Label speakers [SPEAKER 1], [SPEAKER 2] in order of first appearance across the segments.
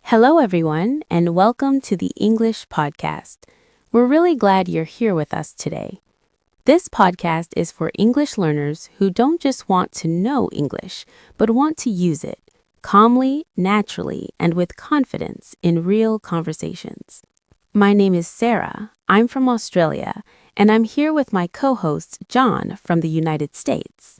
[SPEAKER 1] Hello, everyone, and welcome to the English Podcast. We're really glad you're here with us today. This podcast is for English learners who don't just want to know English, but want to use it calmly, naturally, and with confidence in real conversations. My name is Sarah. I'm from Australia, and I'm here with my co-host, John, from the United States.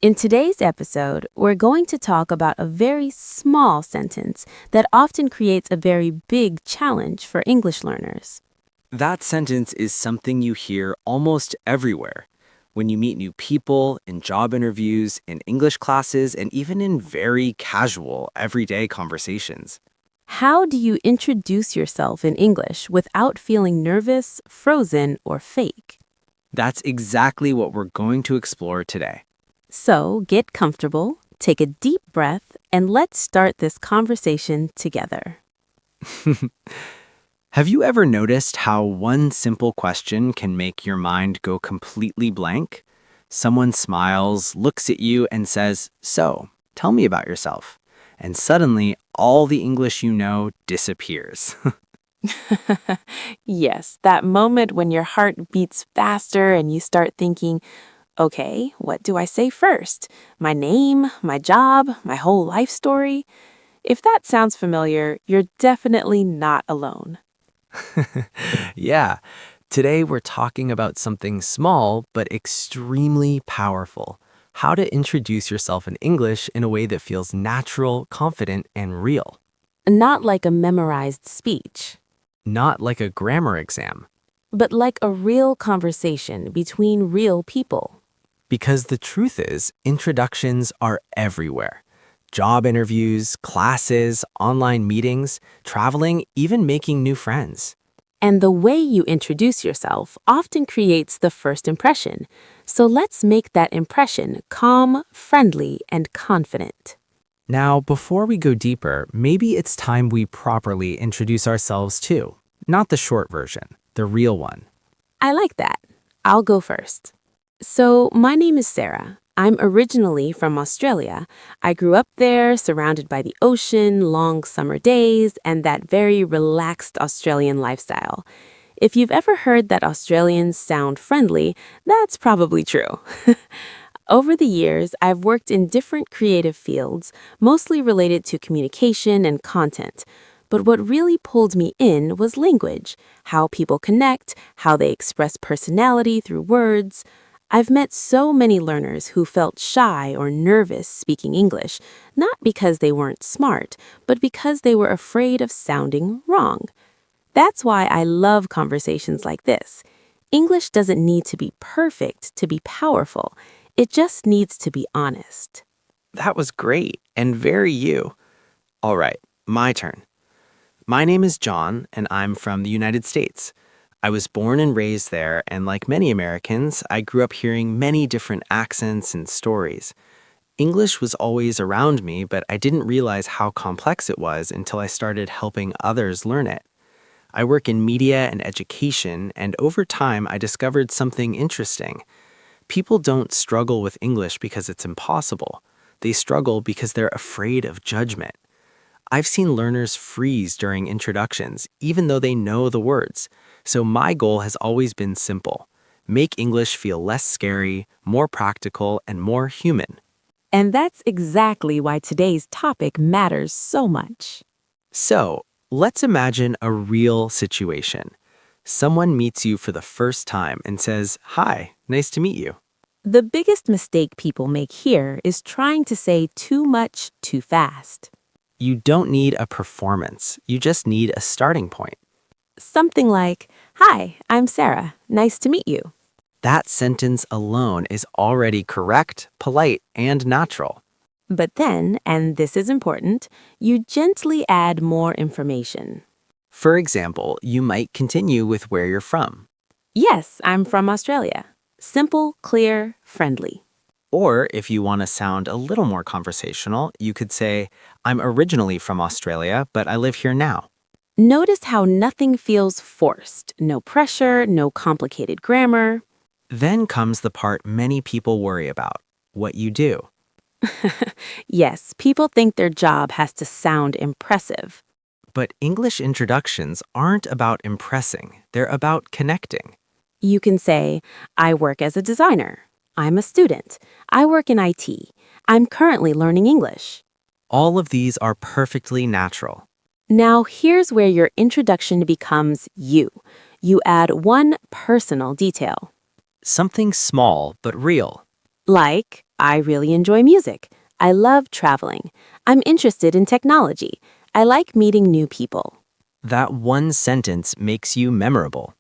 [SPEAKER 1] In today's episode, we're going to talk about a very small sentence that often creates a very big challenge for English learners.
[SPEAKER 2] That sentence is something you hear almost everywhere. When you meet new people, in job interviews, in English classes, and even in very casual, everyday conversations.
[SPEAKER 1] How do you introduce yourself in English without feeling nervous, frozen, or fake?
[SPEAKER 2] That's exactly what we're going to explore today.
[SPEAKER 1] So get comfortable, take a deep breath, and let's start this conversation together.
[SPEAKER 2] Have you ever noticed how one simple question can make your mind go completely blank? Someone smiles, looks at you, and says, "So, tell me about yourself." And suddenly, all the English you know disappears.
[SPEAKER 1] Yes, that moment when your heart beats faster and you start thinking, okay, what do I say first? My name, my job, my whole life story? If that sounds familiar, you're definitely not alone.
[SPEAKER 2] Yeah, today we're talking about something small but extremely powerful. How to introduce yourself in English in a way that feels natural, confident, and real.
[SPEAKER 1] Not like a memorized speech,
[SPEAKER 2] Not like a grammar exam.
[SPEAKER 1] but like a real conversation between real people.
[SPEAKER 2] Because the truth is, introductions are everywhere. Job interviews, classes, online meetings, traveling, even making new friends.
[SPEAKER 1] And the way you introduce yourself often creates the first impression. So let's make that impression calm, friendly, and confident.
[SPEAKER 2] Now, before we go deeper, maybe it's time we properly introduce ourselves too. Not the short version, the real one.
[SPEAKER 1] I like that. I'll go first. So, my name is Sarah. I'm originally from Australia. I grew up there, surrounded by the ocean, long summer days, and that very relaxed Australian lifestyle. If you've ever heard that Australians sound friendly, that's probably true. Over the years, I've worked in different creative fields, mostly related to communication and content. But what really pulled me in was language, how people connect, how they express personality through words. I've met so many learners who felt shy or nervous speaking English, not because they weren't smart, but because they were afraid of sounding wrong. That's why I love conversations like this. English doesn't need to be perfect to be powerful. It just needs to be honest.
[SPEAKER 2] That was great and very you. All right, my turn. My name is John, and I'm from the United States. I was born and raised there, and like many Americans, I grew up hearing many different accents and stories. English was always around me, but I didn't realize how complex it was until I started helping others learn it. I work in media and education, and over time, I discovered something interesting. People don't struggle with English because it's impossible. They struggle because they're afraid of judgment. I've seen learners freeze during introductions, even though they know the words. So my goal has always been simple. Make English feel less scary, more practical, and more human.
[SPEAKER 1] And that's exactly why today's topic matters so much.
[SPEAKER 2] So, let's imagine a real situation. Someone meets you for the first time and says, "Hi, nice to meet you."
[SPEAKER 1] The biggest mistake people make here is trying to say too much too fast.
[SPEAKER 2] You don't need a performance. You just need a starting point.
[SPEAKER 1] Something like, "Hi, I'm Sarah. Nice to meet you."
[SPEAKER 2] That sentence alone is already correct, polite, and natural.
[SPEAKER 1] But then, and this is important, you gently add more information.
[SPEAKER 2] For example, you might continue with where you're from.
[SPEAKER 1] Yes, I'm from Australia. Simple, clear, friendly.
[SPEAKER 2] Or if you want to sound a little more conversational, you could say, "I'm originally from Australia, but I live here now."
[SPEAKER 1] Notice how nothing feels forced. No pressure, no complicated grammar.
[SPEAKER 2] Then comes the part many people worry about, what you do.
[SPEAKER 1] Yes, people think their job has to sound impressive.
[SPEAKER 2] But English introductions aren't about impressing, they're about connecting.
[SPEAKER 1] You can say, I work as a designer. I'm a student. I work in IT. I'm currently learning English.
[SPEAKER 2] All of these are perfectly natural.
[SPEAKER 1] Now, here's where your introduction becomes you. You add one personal detail.
[SPEAKER 2] Something small but real.
[SPEAKER 1] Like, I really enjoy music. I love traveling. I'm interested in technology. I like meeting new people.
[SPEAKER 2] That one sentence makes you memorable.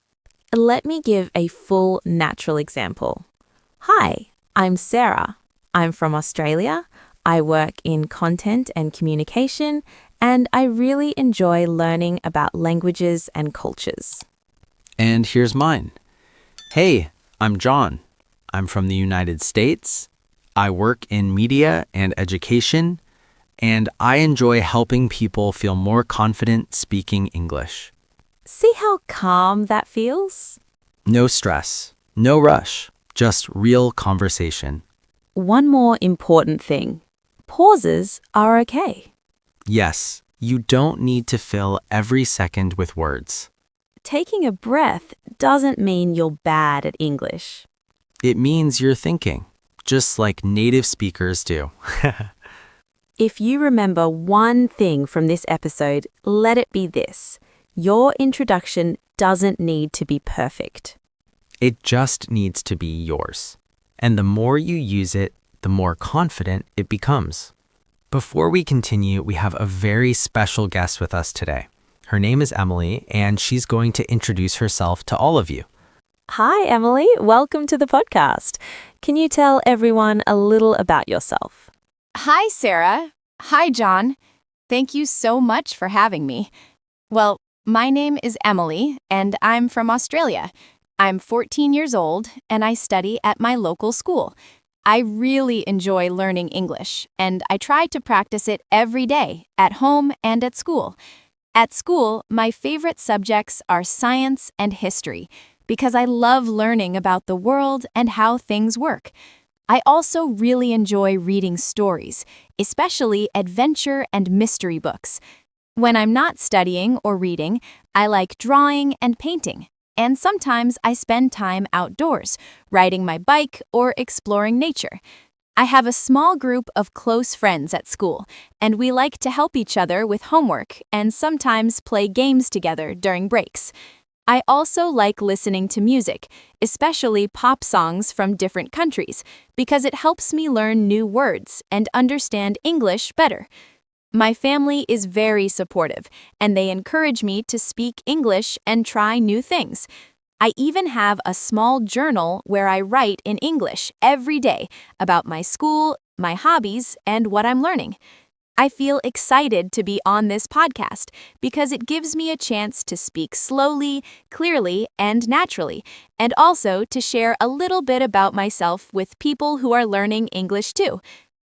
[SPEAKER 1] Let me give a full natural example. Hi, I'm Sarah. I'm from Australia. I work in content and communication, and I really enjoy learning about languages and cultures.
[SPEAKER 2] And here's mine. Hey, I'm John. I'm from the United States. I work in media and education, and I enjoy helping people feel more confident speaking English.
[SPEAKER 1] See how calm that feels?
[SPEAKER 2] No stress, no rush, just real conversation.
[SPEAKER 1] One more important thing. Pauses are okay.
[SPEAKER 2] Yes, you don't need to fill every second with words.
[SPEAKER 1] Taking a breath doesn't mean you're bad at English.
[SPEAKER 2] It means you're thinking, just like native speakers do.
[SPEAKER 1] If you remember one thing from this episode, let it be this. Your introduction doesn't need to be perfect.
[SPEAKER 2] It just needs to be yours. And the more you use it, the more confident it becomes. Before we continue, we have a very special guest with us today. Her name is Emily, and she's going to introduce herself to all of you.
[SPEAKER 1] Hi, Emily. Welcome to the podcast. Can you tell everyone a little about yourself?
[SPEAKER 3] Hi, Sarah. Hi, John. Thank you so much for having me. Well, my name is Emily, and I'm from Australia. I'm 14 years old, and I study at my local school. I really enjoy learning English, and I try to practice it every day, at home and at school. At school, my favorite subjects are science and history, because I love learning about the world and how things work. I also really enjoy reading stories, especially adventure and mystery books. When I'm not studying or reading, I like drawing and painting. And sometimes I spend time outdoors, riding my bike or exploring nature. I have a small group of close friends at school, and we like to help each other with homework and sometimes play games together during breaks. I also like listening to music, especially pop songs from different countries, because it helps me learn new words and understand English better. My family is very supportive, and they encourage me to speak English and try new things. I even have a small journal where I write in English every day about my school, my hobbies, and what I'm learning. I feel excited to be on this podcast because it gives me a chance to speak slowly, clearly, and naturally, and also to share a little bit about myself with people who are learning English too.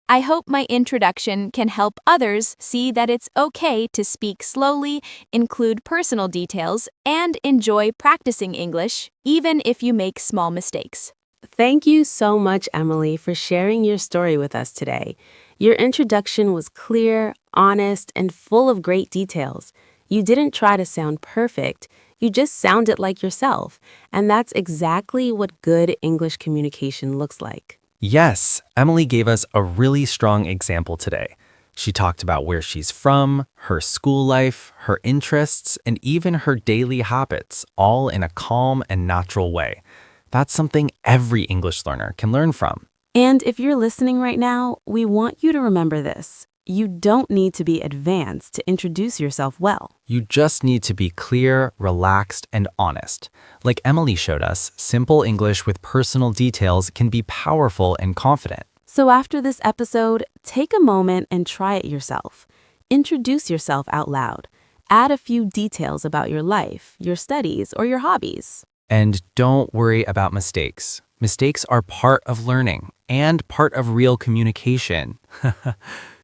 [SPEAKER 3] I hope my introduction can help others see that it's okay to speak slowly, include personal details, and enjoy practicing English, even if you make small mistakes.
[SPEAKER 1] Thank you so much, Emily, for sharing your story with us today. Your introduction was clear, honest, and full of great details. You didn't try to sound perfect. You just sounded like yourself. And that's exactly what good English communication looks like.
[SPEAKER 4] Yes, Emily gave us a really strong example today. She talked about where she's from, her school life, her interests, and even her daily habits, all in a calm and natural way. That's something every English learner can learn from.
[SPEAKER 1] And if you're listening right now, we want you to remember this. You don't need to be advanced to introduce yourself well.
[SPEAKER 4] You just need to be clear, relaxed, and honest. Like Emily showed us, simple English with personal details can be powerful and confident.
[SPEAKER 1] So after this episode, take a moment and try it yourself. Introduce yourself out loud. Add a few details about your life, your studies, or your hobbies.
[SPEAKER 4] And don't worry about mistakes. Mistakes are part of learning and part of real communication.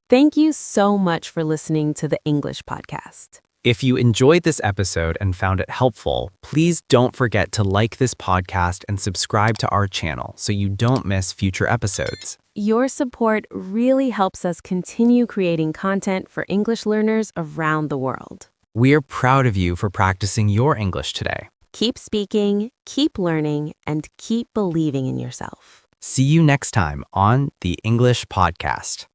[SPEAKER 1] Thank you so much for listening to the English podcast.
[SPEAKER 4] If you enjoyed this episode and found it helpful, please don't forget to like this podcast and subscribe to our channel so you don't miss future episodes.
[SPEAKER 1] Your support really helps us continue creating content for English learners around the world.
[SPEAKER 4] We're proud of you for practicing your English today.
[SPEAKER 1] Keep speaking, keep learning, and keep believing in yourself.
[SPEAKER 4] See you next time on the English Podcast.